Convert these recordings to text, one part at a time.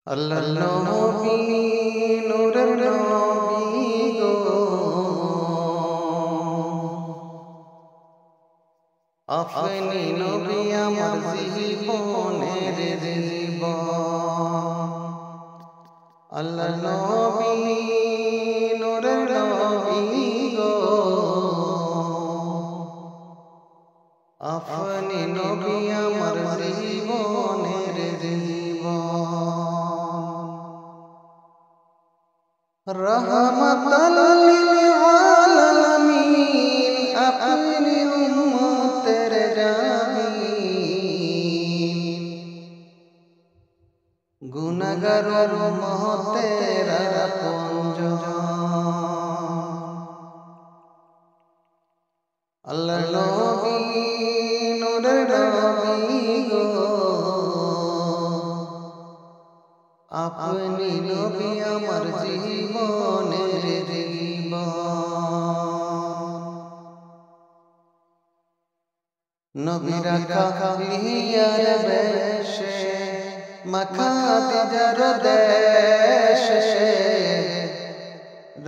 আল্লাহ নবী নূরের নবী গো আপনি নবী আমার জীবনের জীবন। আল্লাহ নবী নূরের নবী গো আপনি নবী আমার জীবনের জীবন। রহমতাল লিল আলামিন আপনি উম্মতের জামিন, গুনাহগার উম্মতের আপনজন। আল্লাহ নবী নূরের নবী গো আপনি নবী আমার জীবনের জীবন। নবী রাখা লিয়ার বেশে মাখা দিজার দেশে,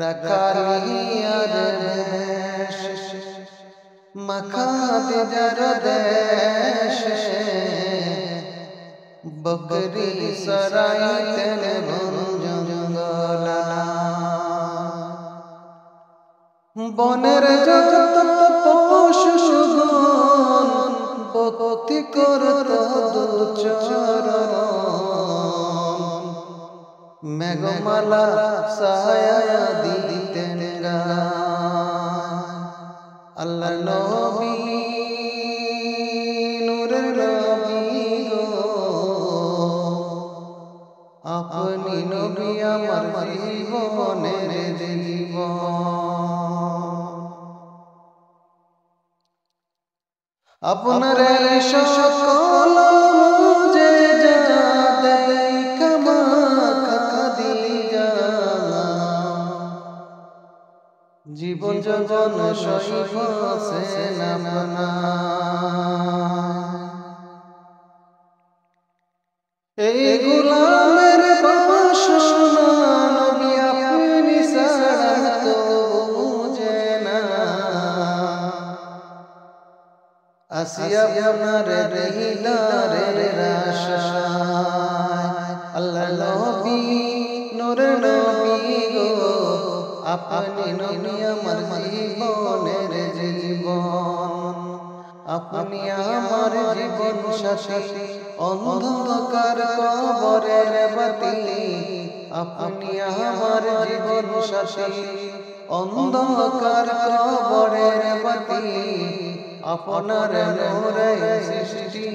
রাখা লিয়ার বেশে মাখা দিজার দেশে, বকরি সরাইতেন বন জঙ্গলা। বনের যত পশু সুগণ ভক্তি করত দুচরণ, মেঘমালা ছায়া দিতেন গায়। আল্লাহ নবী নূরের নবী গো আপনি নবী আমার জীবনের জীবন। আপনার সকল যে দেখা দিলা, জীবন জগন সইছে না এই গোলামের বাসনা, নবী আপনি ছাড়া তো বুঝে না। আসিয়া আপনার দিদারের আশায়, আল্লাহ নবী নূরের নবী গো আপনি নবী আমার জীবনের জীবন। আপনি আমার জীবন সাথী অন্ধকার কবরের বাতি, আপনি আমার জীবন সাথী অন্ধকার কবরের বাতি, আপনার নূরে সৃষ্টি